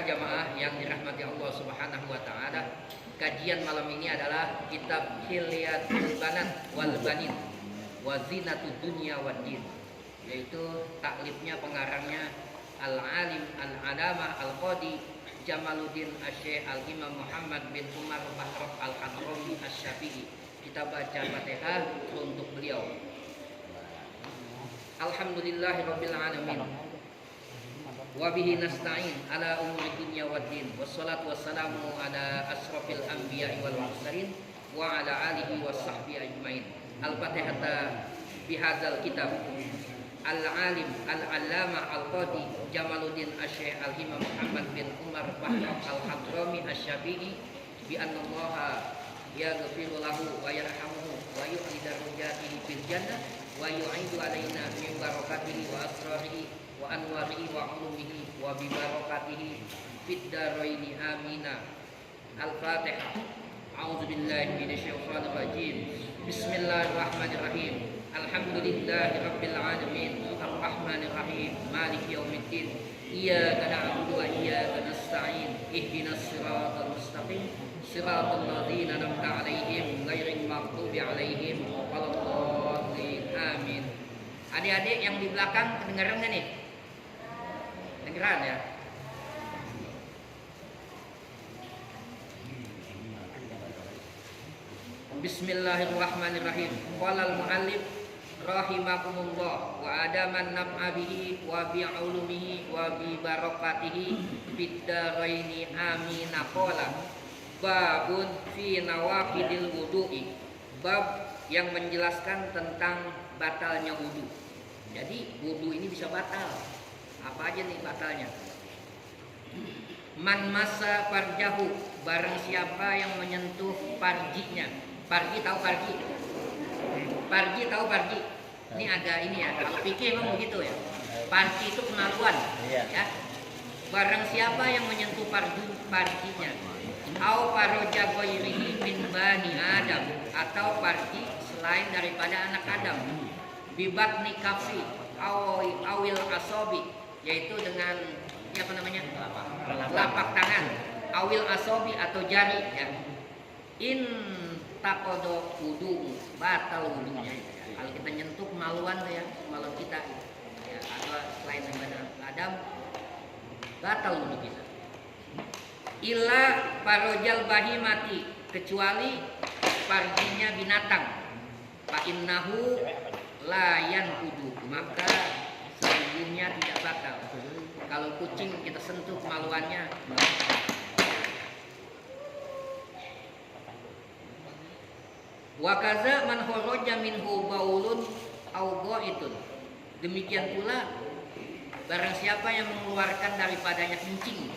para jamaah yang dirahmati Allah Subhanahu wa taala. Kajian malam ini adalah kitab Hilyatul Banat wal Banin wa Zinatud Dunya wad Din, yaitu taklifnya pengarangnya Al-Alim Al-Alamah Al-Qadi Jamaluddin Asy-Syaikh Al-Imam Muhammad bin Umar Bahrok Al-Hadrami Asy-Syafi'i. Kita baca Fatihah untuk beliau. Alhamdulillahirabbil alamin. Wa bihi nasta'in ala umuri dunya waddin. Wassalatu wassalamu ala asrofil anbiya'i wal mursalin wa ala alihi washabbihi ajmain. Al-Fatihah bihadzal kitab. Al-Alim Al-Allamah Al-Qadi Jamaluddin Asy-Syaikh Al-Imam Muhammad bin Umar Bahrok Al-Hadrami Asy-Syafi'i bi annallaha yaghfiru lahu wa yarhamuhu wa yu'li darajatihi fil jannah wa yu'idu alaina min barakatihi wa asrarihi wa anwarihi wa ulumihi wa bi barakatihi fid daraini amina. Al-Fatihah. A'udzu billahi minasyaitonir rajim. Bismillahirrahmanirrahim. Alhamdulillahirabbil alamin. Arrahmanir rahim. Maliki yaumiddin. Iyyaka na'budu wa iyyaka nasta'in. Ihdinas siratal mustaqim. Siratal ladzina an'amta 'alaihim ghairil maghdubi 'alaihim waladdallin. Amin. Adik-adik yang di belakang kedengaran enggak nih? Kedengaran ya? Bismillahirrahmanirrahim. Qalal muallif rahimakumullah wa adaman naf'a bihi wa bi ulumihi wa bi barakatihi fid daraini amin. Qala babun fi nawaqidil wudu'i. Bab yang menjelaskan tentang batalnya wudu. Jadi wudu ini bisa batal. Apa aja nih batalnya? Man masa farjahu, barang siapa yang menyentuh farjinya. Farji tahu farji? Farji tahu farji? Ini agak ini ya, kalau fikih memang begitu ya. Farji itu kemaluan, ya. Barang siapa yang menyentuh farjinya, au faroja ghairihi min bani Adam, atau farji selain daripada anak Adam, bibatni kafi awil asobi, yaitu dengan apa namanya, telapak tangan, awil asobi atau jari, ya. In takodo wudu, batal wudunya. Kalau kita nyentuh kemaluan ya, kemaluan kita, ya, atau selain daripada Adam, batal wudu kita. Illa farojal bahimati, kecuali farjinya binatang. Fa innahu layan wudu, maka sesungguhnya tidak batal. Kalau kucing kita sentuh kemaluannya, wa kaza man kharaja minhu baulun aw ghaitun. Demikian pula barang siapa yang mengeluarkan daripadanya kencing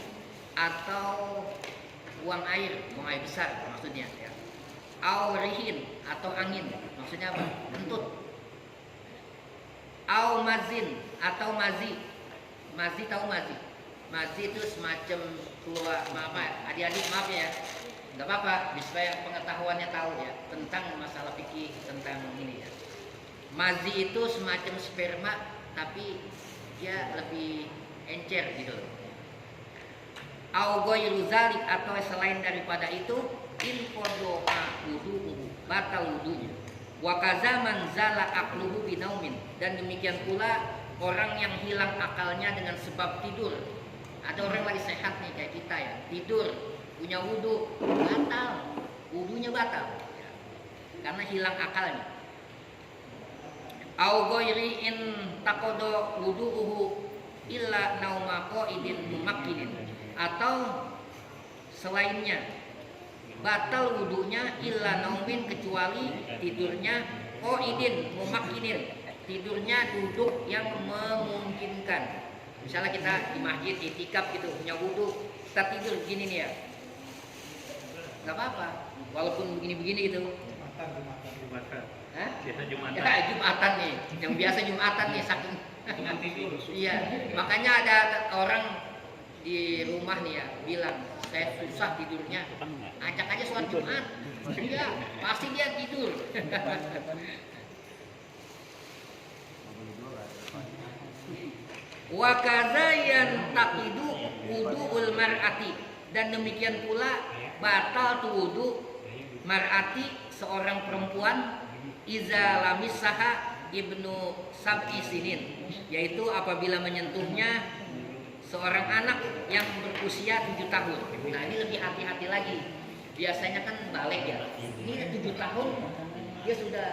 atau buang air besar maksudnya, ya. Aw rihin atau angin, maksudnya apa? Kentut. Aw mazin atau mazi. Mazi tahu mazi? Mazi itu semacam keluar, adik-adik maaf ya, nggak apa-apa, supaya pengetahuannya tahu ya tentang masalah fikih tentang ini ya. Mazi itu semacam sperma tapi dia lebih encer gitu. Au ghairu zalik, atau selain daripada itu, in qada'a wudu'uhu, batal wudunya. Wa kazaman zala aqluhu binaumin, dan demikian pula orang yang hilang akalnya dengan sebab tidur. Ada orang lagi sehat nih kayak kita ya, tidur punya wudu, batal, wudunya batal ya, karena hilang akalnya. Au ghairi in taqada wudu'uhu illa nauma qaidin mumakkinin, atau selainnya batal wudunya illa naumin, kecuali tidurnya qaidin mumakkinin, tidurnya duduk yang memungkinkan. Misalnya kita di masjid itikaf gitu, punya wudu, kita tidur begini nih ya, nggak apa-apa, walaupun begini-begini gitu. Jumatan. Hah? Biasa Jumatan. Ya, Jumatan nih, yang biasa Jumatan nih saking. Iya, makanya ada orang di rumah nih ya bilang, saya susah tidurnya, ajak aja sholat Jumat. Iya, pasti dia tidur. Wa kadzayan taqidu wudu'ul mar'ati, dan demikian pula batal tu wudu mar'ati seorang perempuan iza lamisaha ibnu sab'i sinin, yaitu apabila menyentuhnya seorang anak yang berusia 7 tahun. Nah ini lebih hati-hati lagi. Biasanya kan balik ya, ini 7 tahun dia sudah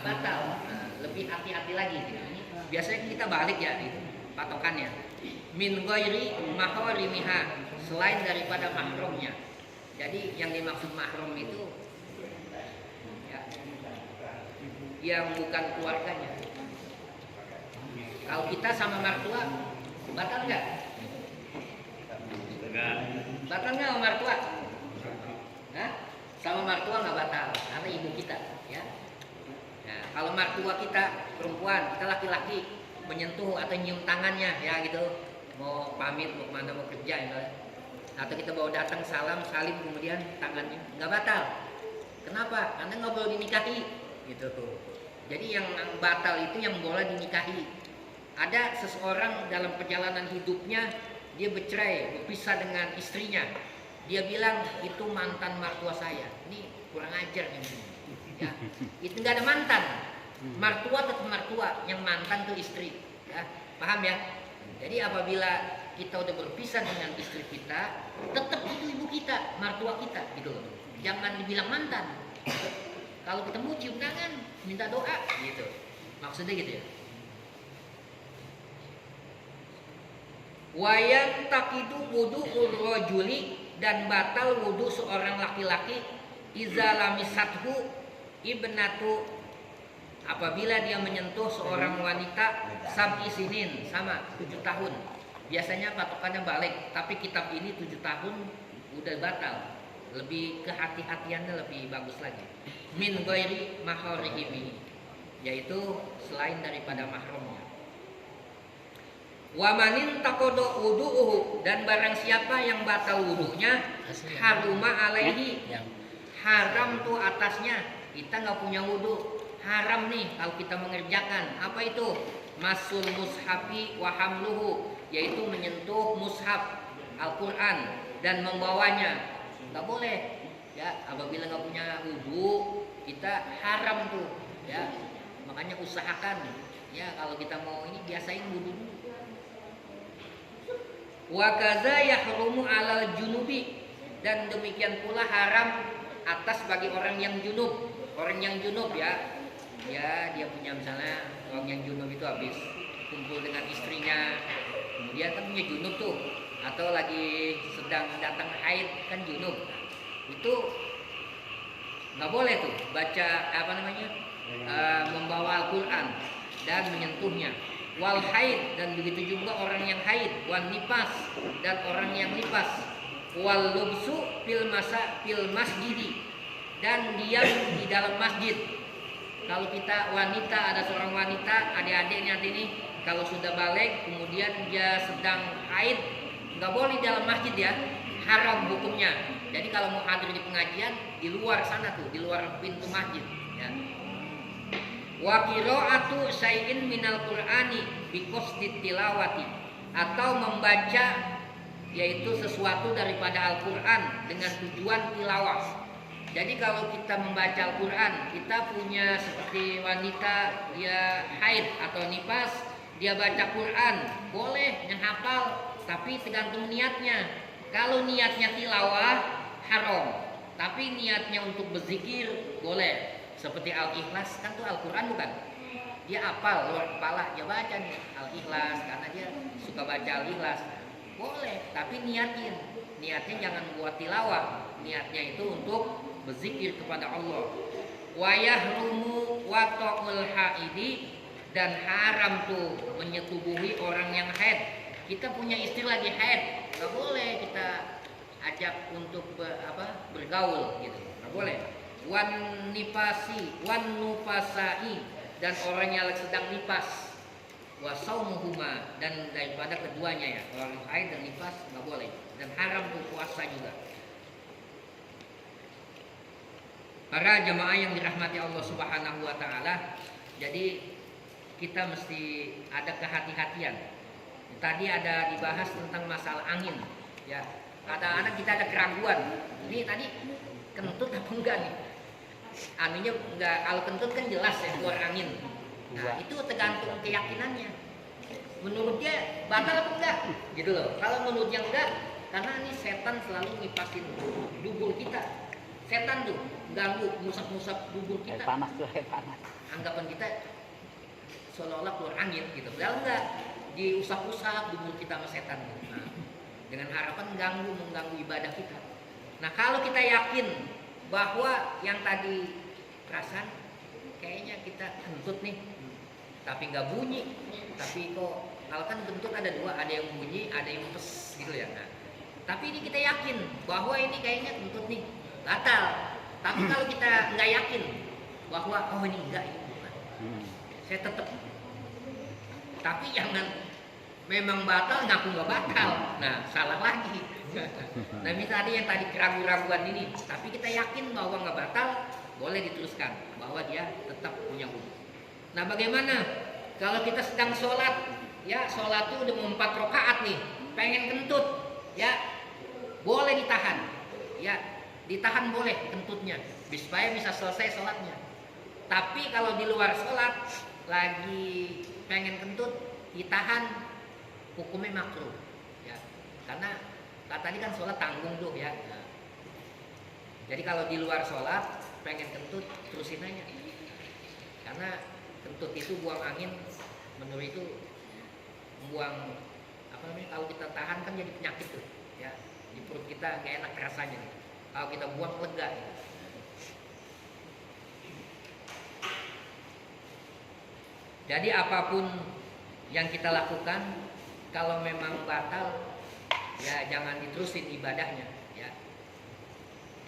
batal. Lebih hati-hati lagi. Biasanya kita balik ya itu patokannya. Min ghairi mahrimiha, selain daripada mahramnya. Jadi yang dimaksud mahram itu ya, yang bukan keluarganya. Kalau kita sama mertua batal nggak? Batal nggak sama mertua? Hah? Sama mertua nggak batal karena ibu kita ya. Nah, kalau mertua kita perempuan, kita laki-laki menyentuh atau nyium tangannya ya gitu, mau pamit mau kemana mau kerja ya, atau kita bawa datang salam salim kemudian tangannya nggak batal. Kenapa? Karena nggak boleh dinikahi gitu. Jadi yang batal itu yang boleh dinikahi. Ada seseorang dalam perjalanan hidupnya dia bercerai, berpisah dengan istrinya. Dia bilang itu mantan mertua saya. Ini kurang ajar nih. Ya, itu nggak ada mantan. Mertua tetap mertua, yang mantan tuh istri. Ya, paham ya? Jadi apabila kita udah berpisah dengan istri kita, tetap itu ibu kita, mertua kita, gitu loh. Jangan dibilang mantan. Kalau ketemu cium tangan, minta doa, gitu. Maksudnya gitu ya. Wayang takidu wudu urrojuli, dan batal wudu seorang laki-laki iza lamisathu ibnatu, apabila dia menyentuh seorang wanita sab'i sinin, sama 7 tahun. Biasanya patokannya balik, tapi kitab ini 7 tahun udah batal. Lebih kehati-hatiannya lebih bagus lagi. Min ghairi mahrimihi, yaitu selain daripada mahramnya. Wa manin taqada wudu'uhu, dan barang siapa yang batal wudunya haruma alaihi, haram tuh atasnya. Kita nggak punya wudu, haram nih kalau kita mengerjakan. Apa itu? Masul mushafi wa hamluhu, yaitu menyentuh mushaf Al-Quran dan membawanya. Nggak boleh ya, apabila nggak punya wudu kita haram tuh ya. Makanya usahakan ya, kalau kita mau ini biasain wudu dulu. Wa kaza yahrumu alal junubi, dan demikian pula haram atas bagi orang yang junub. Orang yang junub ya, dia punya misalnya orang yang junub itu habis kumpul dengan istrinya, kemudian kan punya junub tuh, atau lagi sedang datang haid kan junub, itu nggak boleh tuh baca apa namanya membawa Al-Quran dan menyentuhnya. Wal haid, dan begitu juga orang yang haid. Wan nipas, dan orang yang nipas. Wal lubsu fil masjidi, dan diam di dalam masjid. Kalau kita wanita, ada seorang wanita, adik-adik ini kalau sudah balik kemudian dia sedang haid, nggak boleh di dalam masjid ya, haram hukumnya. Jadi kalau mau hadir di pengajian di luar sana tuh, di luar pintu masjid ya. Wa qira'atu syai'in minal Qur'ani bi qasdit tilawati, atau membaca yaitu sesuatu daripada Al-Qur'an dengan tujuan tilawah. Jadi kalau kita membaca Al-Qur'an, kita punya seperti wanita dia haid atau nifas, dia baca Qur'an, boleh yang hafal, tapi tergantung niatnya. Kalau niatnya tilawah haram, tapi niatnya untuk berzikir boleh. Seperti Al-Ikhlas kan tuh Al-Quran bukan? Dia hafal luar kepala, dia baca nih Al-Ikhlas karena dia suka baca Al-Ikhlas. Boleh, tapi niatnya jangan buat tilawah. Niatnya itu untuk berzikir kepada Allah. Wa yahrumu wata'ul haidi, dan haram tuh menyetubuhi orang yang haid. Kita punya istri lagi haid, nggak boleh kita ajak untuk bergaul gitu, nggak boleh. Wan nufasai, dan orang yang sedang nifas. Wa saumuhuma, dan daripada keduanya ya, orang haid dan nifas nggak boleh, dan haram tuh puasa juga. Para jemaah yang dirahmati Allah Subhanahu wa taala, jadi kita mesti ada kehati-hatian Tadi ada dibahas tentang masalah angin, ya. Kadang-kadang kita ada keraguan. Ini tadi kentut apa enggak nih? Anunya enggak, kalau kentut kan jelas ya keluar angin. Nah, itu tergantung keyakinannya. Menurut dia batal apa enggak? Gitu loh. Kalau menurut yang enggak, karena ini setan selalu ngipasin dubur kita. Setan tuh ganggu, musap-musap dubur kita. Panas tuh, panas. Anggapan kita seolah-olah keluar angin gitu. Padahal enggak, diusap-usap dubur kita sama setan. Nah, dengan harapan mengganggu ibadah kita. Nah, kalau kita yakin bahwa yang tadi perasaan kayaknya kita kentut nih, tapi nggak bunyi, tapi kok kalau kan kentut ada dua, ada yang bunyi, ada yang pes gitu ya. Nah, tapi ini kita yakin bahwa ini kayaknya kentut nih, batal. Tapi kalau kita nggak yakin bahwa oh ini enggak, ini bukan, saya tetap. Tapi jangan memang batal ngaku nggak batal, nah salah lagi. Nah misalnya yang tadi keraguan-keraguan ini, tapi kita yakin bahwa nggak batal, boleh diteruskan bahwa dia tetap punya wudhu. Nah bagaimana kalau kita sedang sholat, ya sholat itu udah mau 4 rakaat nih, pengen kentut, ya boleh ditahan, ya ditahan boleh kentutnya, supaya bisa selesai sholatnya. Tapi kalau di luar sholat lagi pengen kentut, ditahan, hukumnya makruh, ya karena tadi kan sholat tanggung tuh ya. Nah, jadi kalau di luar sholat pengen kentut, terusin aja, karena kentut itu buang angin, menurut itu buang apa namanya, kalau kita tahan kan jadi penyakit tuh ya, di perut kita gak enak rasanya nih. Kalau kita buang lega gitu. Jadi apapun yang kita lakukan, kalau memang batal, ya jangan diterusin ibadahnya, ya.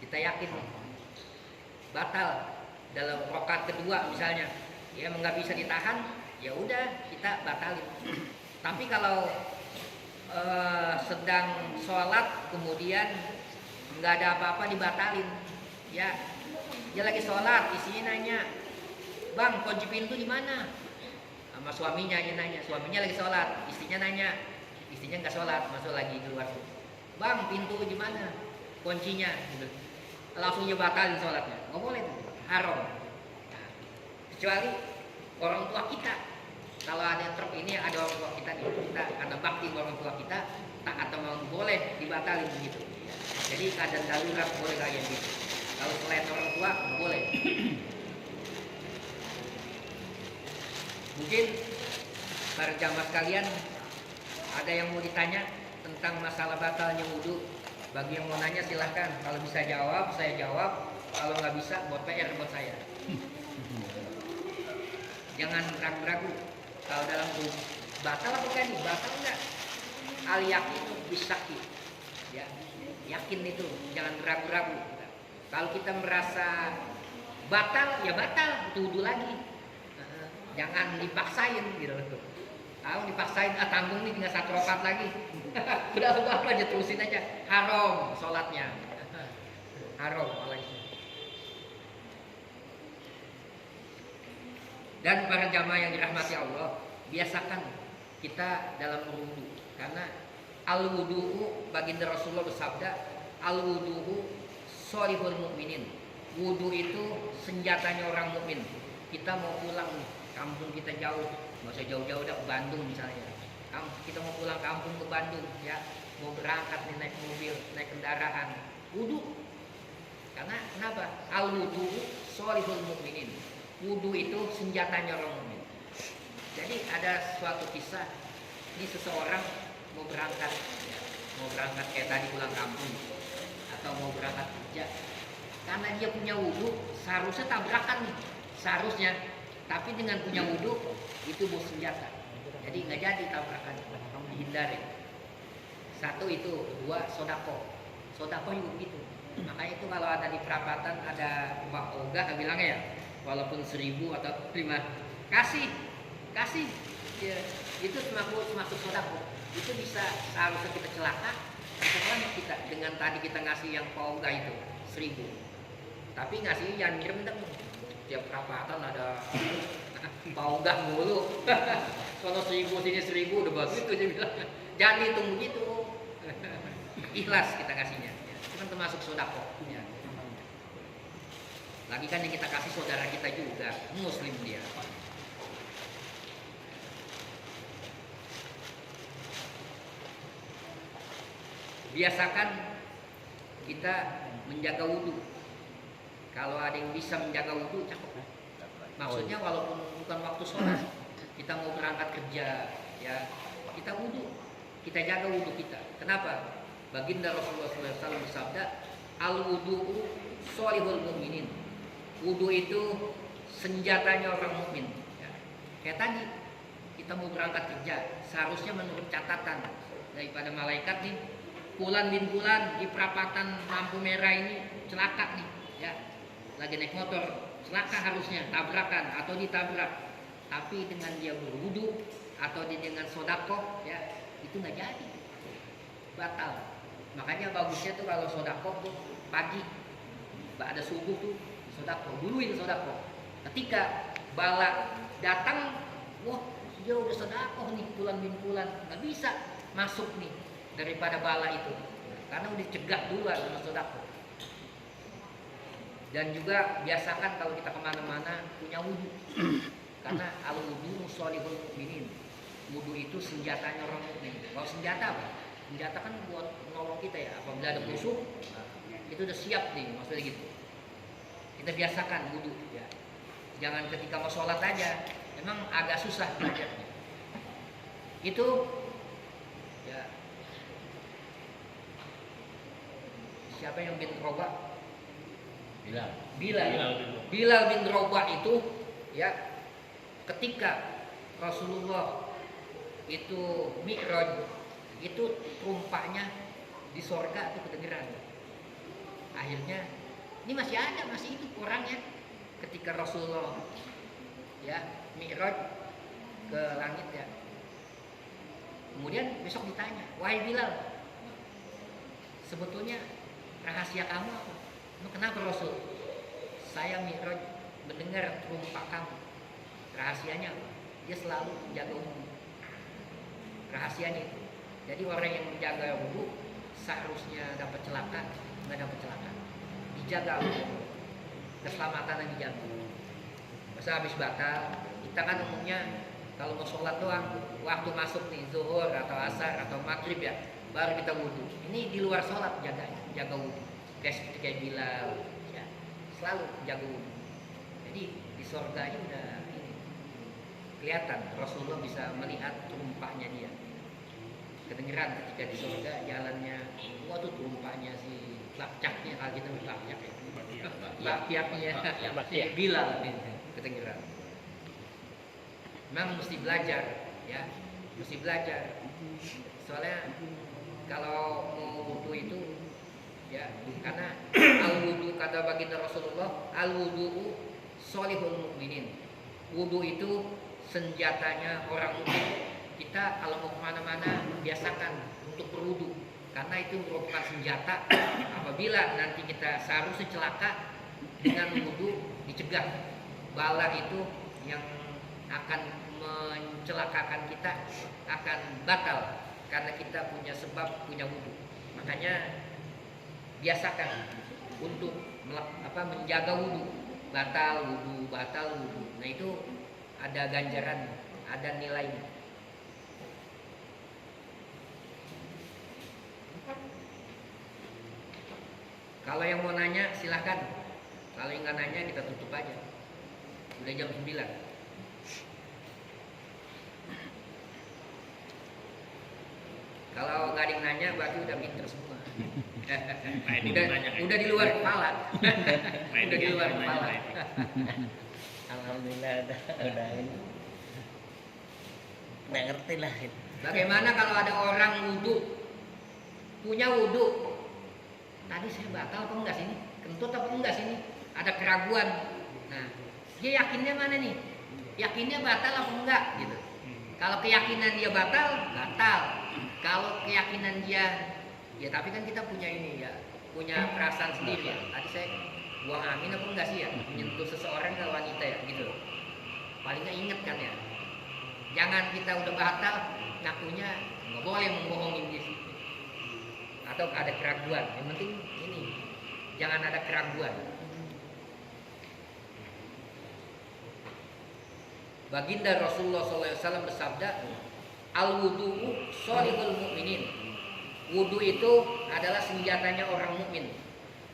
Kita yakin batal dalam rakaat kedua misalnya, ya nggak bisa ditahan, ya udah kita batalin. Tapi kalau sedang sholat kemudian nggak ada apa-apa dibatalin, ya dia lagi sholat, isinya nanya, bang kunci pintu di mana? Sama suaminya aja nanya, suaminya lagi sholat, istrinya nanya, istrinya nggak sholat, masuk lagi di luar. Bang pintu di mana? Kuncinya, gitu. Langsung dia batalin sholatnya, nggak boleh tuh, haram. Nah, kecuali orang tua kita, kalau ada yang ini ada orang tua kita nih, kita karena bakti orang tua kita, tak atau mau boleh dibatalin begitu. Jadi keadaan darurat boleh kayak gitu. Kalau selain orang tua nggak boleh. Mungkin para jamaah sekalian ada yang mau ditanya tentang masalah batalnya wudhu. Bagi yang mau nanya silahkan. Kalau bisa jawab, saya jawab. Kalau nggak bisa, buat PR buat saya. Jangan ragu-ragu. Kalau dalam wudhu batal apa kan? Batal nggak? Al yakin bisaki. Ya, yakin itu. Jangan ragu-ragu. Kalau kita merasa batal, ya batal. Wudhu lagi. Jangan dipaksain gitu loh. Kalau dipaksain tanggung nih tinggal 1 rakaat lagi. Udah apa aja terusin aja. Haram sholatnya. Haram apalagi. Dan para jamaah yang dirahmati Allah, biasakan kita dalam berwudu, karena al-wudu'u baginda Rasulullah bersabda, al-wudu'u sholihul mu'minin. Wudu itu senjatanya orang mukmin. Kita mau pulang nih, kampung kita jauh, nggak usah jauh-jauh dah ke Bandung misalnya. Kita mau pulang kampung ke Bandung, ya mau berangkat nih naik mobil, naik kendaraan, wudu. Karena kenapa? Al wudu sholihul mukminin. Wudu itu senjatanya orang mukmin. Jadi ada suatu kisah, ini seseorang mau berangkat, ya, mau berangkat kayak tadi pulang kampung, atau mau berangkat kerja. Karena dia punya wudu, seharusnya tabrakan nih, seharusnya. Tapi dengan punya wudhu itu bawa senjata, jadi nggak jadi tabrakan, dihindari. Satu itu, kedua sodako juga begitu. Makanya itu kalau ada di perapatan ada Mbak Oga bilangnya ya, walaupun 1000 atau 5 kasih, ya, itu termasuk sodako. Itu bisa seharusnya kita celaka, setelah kita dengan tadi kita ngasih yang Pak Oga itu 1000, tapi ngasih jangan ngirim tiap perapatan ada Pak Oga mulu. Sono 1000 sini 1000 udah bagus itu dia bilang. Jangan dihitung begitu. Ikhlas kita kasihnya. Itu kan termasuk sedekah. Ya. Lagi kan yang kita kasih saudara kita juga, muslim dia. Biasakan kita menjaga wudhu. Kalau ada yang bisa menjaga wudhu, cakep. Maksudnya walaupun bukan waktu sholat, kita mau berangkat kerja, ya kita wudhu, kita jaga wudhu kita. Kenapa? Baginda Rasulullah SAW bersabda, al wudhu sholihul mu'minin. Wudhu itu senjatanya orang mukmin. Ya. Kayak tadi kita mau berangkat kerja, seharusnya menurut catatan daripada malaikat nih, Fulan bin Fulan di perapatan lampu merah ini celaka nih, ya lagi naik motor, celaka harusnya tabrakan atau ditabrak. Tapi dengan dia berwudu atau dengan sodakoh, ya itu nggak jadi, batal. Makanya bagusnya tuh kalau sodakoh tuh pagi, ada subuh tuh sodakoh, duluin sodakoh. Ketika bala datang, wah dia udah sodakoh nih Fulan bin Fulan, nggak bisa masuk nih daripada bala itu, karena udah cegah duluan sama sodakoh. Dan juga biasakan kalau kita kemana-mana punya wudhu, karena al wudhu sholihul mu'minin. Wudhu itu senjatanya orang mukmin. Kalau senjata apa? Senjata kan buat menolong kita ya. Apabila ada musuh, itu udah siap nih, maksudnya gitu. Kita biasakan wudhu ya. Jangan ketika mau sholat aja, emang agak susah belajarnya. Itu ya. Siapa yang bin Robah? Bilal bin Robah itu ya, ketika Rasulullah itu Mi'raj, itu terumpaknya di sorga itu kedengeran. Akhirnya ini masih ada, masih hidup orangnya ketika Rasulullah ya Mi'raj ke langit ya. Kemudian besok ditanya, wahai Bilal, sebetulnya rahasia kamu apa? Kenapa Rasul? Saya Mi'raj mendengar terumpak kamu. Rahasianya apa? Dia selalu menjaga wudhu. Rahasianya itu. Jadi orang yang menjaga wudhu seharusnya dapat celaka, nggak dapat celaka. Dijaga wudhu. Keselamatan yang dijaga. Masa habis batal, kita kan umumnya kalau mau sholat doang, waktu masuk nih zuhur atau asar atau maghrib ya, baru kita wudhu. Ini di luar sholat jaga wudhu. Kayak Bilal ya, selalu jaga wudhu. Jadi di surganya udah ini, kelihatan Rasulullah bisa melihat terumpaknya dia. Kedengeran ketika di surga jalannya, wah tuh terumpaknya si bakcaknya, kalau kita bakcak ya, bakcaknya Bilal kedengeran. Memang mesti belajar ya, mesti belajar. Soalnya kalau mau wudhu itu ya, karena al wudu kata baginda Rasulullah, al wudu sholihul mu'minin. Wudu itu senjatanya orang mukmin. Kita kalau mau kemana-mana biasakan untuk berwudu, karena itu merupakan senjata. Apabila nanti kita seharusnya celaka, dengan wudu dicegah bala itu yang akan mencelakakan kita akan batal, karena kita punya sebab, punya wudu. Makanya biasakan untuk menjaga wudhu, batal wudhu. Nah itu ada ganjaran, ada nilainya. Kalau yang mau nanya silahkan. Kalau yang nggak nanya kita tutup aja. Udah jam 9. Kalau nggak ada yang nanya berarti udah pinter semua. Udah di luar kepala. Udah di luar kepala. Alhamdulillah udah ini. Nggak ngerti lah. Bagaimana kalau ada orang wudhu, punya wudhu, tadi saya batal apa enggak sini? Kentut apa enggak sini? Ada keraguan. Nah, dia yakinnya mana nih? Yakinnya batal apa enggak gitu. Kalau keyakinan dia batal. Kalau keyakinan dia, ya tapi kan kita punya ini ya, punya perasaan sendiri ya. Tadi saya buang angin apa enggak sih ya, menyentuh seseorang ke wanita ya gitu. Paling nggak inget kan ya. Jangan kita udah batal ngakunya nggak boleh membohongin diri atau ada keraguan. Yang penting ini jangan ada keraguan. Baginda Rasulullah SAW bersabda, al-wudu'u sholihul mu'minin. Wudu itu adalah senjatanya orang mukmin.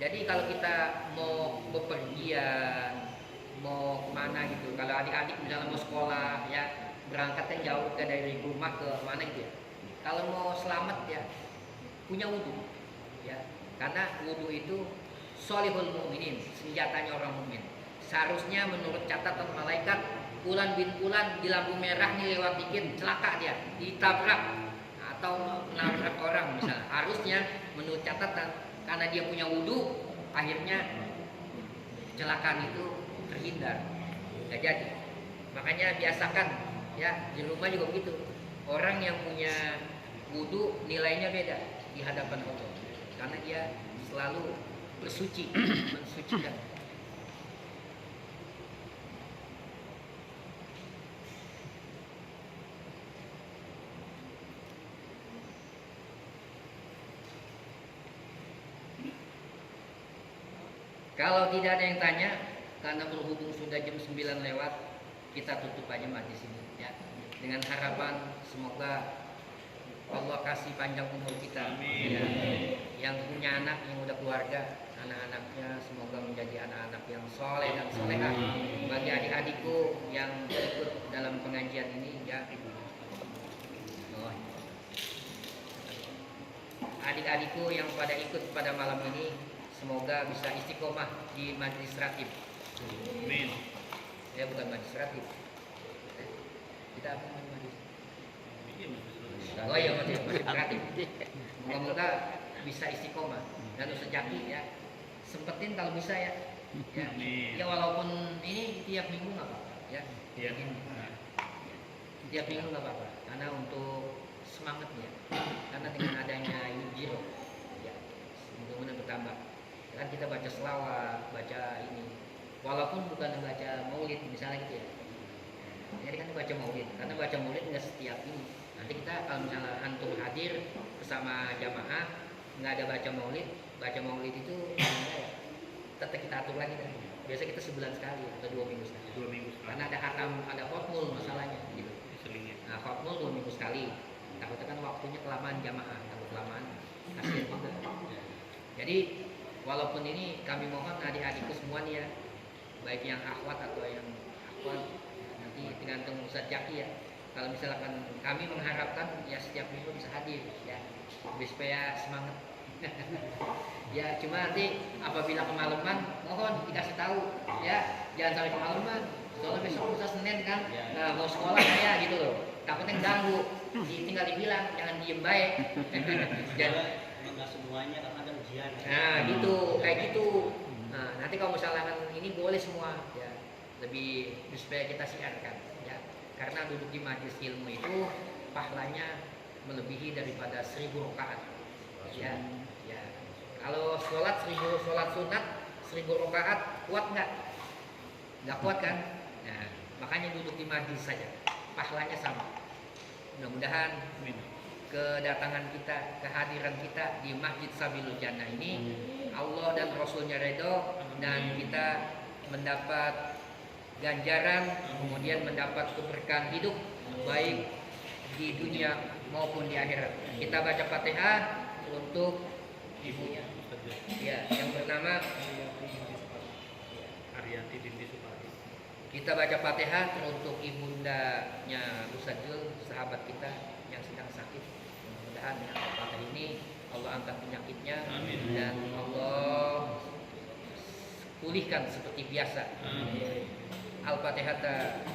Jadi kalau kita mau bepergian, mau kemana gitu, kalau adik-adik misalnya mau sekolah ya, berangkatnya jauh ke dari rumah ke mana gitu ya. Kalau mau selamat ya punya wudu ya. Karena wudu itu sholihul mu'minin, senjatanya orang mukmin. Seharusnya menurut catatan malaikat, Fulan bin Fulan di lampu merah nih lewat dikit celaka dia, ditabrak atau menabrak orang misalnya. Harusnya menurut catatan karena dia punya wudu, akhirnya kecelakaan itu terhindar. Nggak jadi. Makanya biasakan ya di rumah juga begitu. Orang yang punya wudu nilainya beda di hadapan Allah karena dia selalu bersuci, mensucikan. Kalau tidak ada yang tanya, karena berhubung sudah jam 9 lewat, kita tutup aja majlis ini ya. Dengan harapan semoga Allah kasih panjang umur kita. Ya. Yang punya anak, yang udah keluarga, anak-anaknya semoga menjadi anak-anak yang soleh dan solehah. Bagi adik-adikku yang ikut dalam pengajian ini ya. Adik-adikku yang pada ikut pada malam ini, semoga bisa istiqomah di majlis ratib. Amin. Ya bukan majlis ratib. Kita apa majlis? Oh iya majlis ratib. Semoga bisa istiqomah dan Ustaz Jaki ya. Sempetin kalau bisa ya. Ya, ya walaupun ini tiap minggu nggak apa-apa ya. Iya. Tiap minggu nggak apa-apa. Karena untuk semangatnya. Karena dengan adanya Yujiro ya, mudah-mudahan bertambah. Kan kita baca selawat, baca ini, walaupun bukan baca maulid misalnya gitu ya. Jadi kan baca maulid, karena baca maulid nggak setiap ini. Nanti kita kalau misalnya antum hadir bersama jamaah nggak ada baca maulid itu ya, tetap kita atur lagi kan. Biasa kita sebulan sekali atau 2 minggu sekali. 2 minggu sekali. Karena ada khatam, ada khotmul masalahnya gitu. Diselingin. Nah khotmul 2 minggu sekali. Takutnya kan waktunya kelamaan jamaah, takut kelamaan kasihan juga. Jadi walaupun ini kami mohon adik-adikku semua nih ya, baik yang akhwat atau yang akhwat, nanti tergantung Ustaz Jaki ya. Kalau misalkan kami mengharapkan ya setiap minggu bisa hadir ya, supaya semangat. Ya cuma nanti apabila kemalaman mohon dikasih tahu ya, jangan sampai kemalaman. Soalnya besok Ustaz Senin kan mau sekolah saya gitu loh, takutnya ganggu. Tinggal dibilang jangan diem baik. Jangan nggak semuanya kan ada ujian. Nah gitu, kayak gitu. Nah nanti kalau misalkan ini boleh semua ya, lebih supaya kita siarkan ya. Karena duduk di majelis ilmu itu pahalanya melebihi daripada 1000 rakaat. Ya, ya. Kalau sholat sunat 1000 rakaat kuat nggak? Nggak kuat kan? Nah makanya duduk di majelis saja, pahalanya sama. Mudah-mudahan kedatangan kita, kehadiran kita di Masjid Sabilul Jannah ini Allah dan Rasulnya ridho dan kita mendapat ganjaran, kemudian mendapat keberkahan hidup baik di dunia maupun di akhirat. Kita baca Fatihah untuk ibunya ya, yang bernama Ariyanti binti Supari. Kita baca Fatihah untuk ibundanya Ustaz Jul, sahabat kita yang sedang sakit. Mudah-mudahan ya Fatihah ini Allah angkat penyakitnya. Amin. Dan Allah pulihkan seperti biasa. Al-Fatihah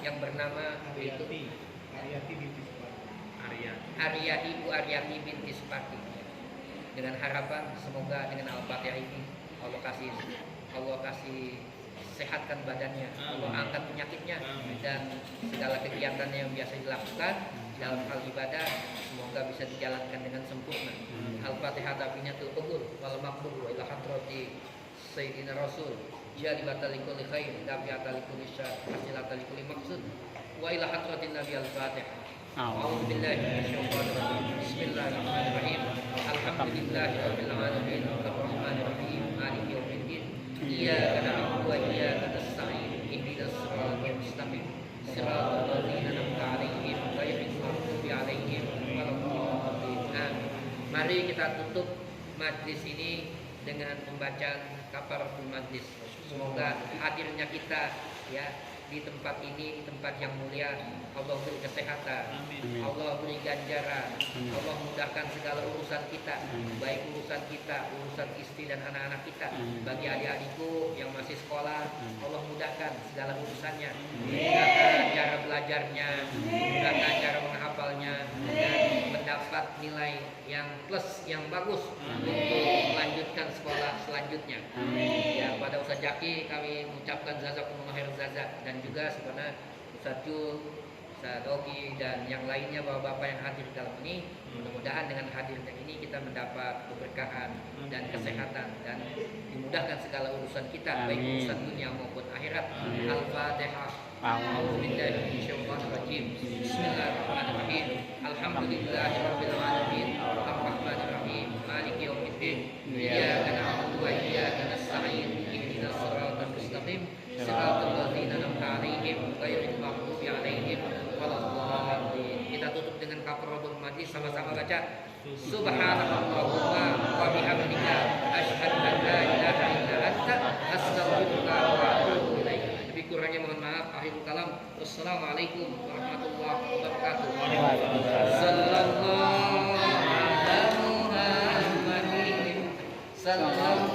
yang bernama itu Ariyanti binti Supari. Ibu Ariyanti binti Supari. Dengan harapan semoga dengan Al-Fatihah ini Allah kasih sehatkan badannya, Allah angkat penyakitnya, dan segala kegiatan yang biasa dilakukan dalam hal ibadah semoga bisa dijalankan dengan sempurna. Al-Fatihah tabinatul qubur wal maqbur wa ila hadrati Sayyidina Rasul jalibata likulli khair dafi'ata likulli syar wasilata likulli maqsud wa ila hadratin Nabi al-Fatihah. A'udzu billahi minasyaitonir rajim. Bismillahirrahmanirrahim. Alhamdulillahi rabbil alamin. Arrahmanir rahim. Maliki yaumiddin. Iyyaka na'budu wa iyyaka nasta'in. Ihdinas siratal mustaqim. Siratal ladzina an'amta 'alaihim ghairil maghdubi 'alaihim waladdallin. Mari kita tutup majlis ini dengan pembacaan kafaratul majlis. Semoga hadirnya kita ya di tempat ini, di tempat yang mulia, Allah beri kesehatan, Allah beri ganjaran, Allah mudahkan segala urusan kita, baik urusan kita, urusan istri dan anak-anak kita. Bagi adik-adikku yang masih sekolah, Allah mudahkan segala urusannya, mudahkan cara belajarnya, mudahkan cara menghafalnya, dan mendapat nilai yang plus, yang bagus untuk melanjutkan sekolah selanjutnya. Ya, pada Ustaz Jaki kami mengucapkan jazakumullah khair jazak, dan juga sebenarnya Ustaz Jul, Ustaz Doki dan yang lainnya bapak-bapak yang hadir dalam ini. Mudah-mudahan dengan hadirnya ini kita mendapat keberkahan dan kesehatan dan dimudahkan segala urusan kita, baik urusan dunia maupun akhirat. Al-Fatihah. A'udzubillahi minasyaitonir rajim. Bismillahirrahmanirrahim. Alhamdulillahirabbil alamin. Arrahmanir rahim. Maliki yaumiddin. Iyyaka na'budu wa iyyaka nasta'in. Ihdinas siratal mustaqim. Siratal ladzina an'amta 'alaihim ghairil maghdubi 'alaihim waladdallin. Kita tutup dengan kafaratul majlis, sama-sama baca. Subhanallahumma wa bihamdika asyhadu an la ilaha illa anta astaghfiruka wa atubu ilaik. Lebih kurangnya mohon maaf. Akhirul kalam. Wassalamualaikum warahmatullahi wabarakatuh. Sallallahu ala Muhammadin sallallahu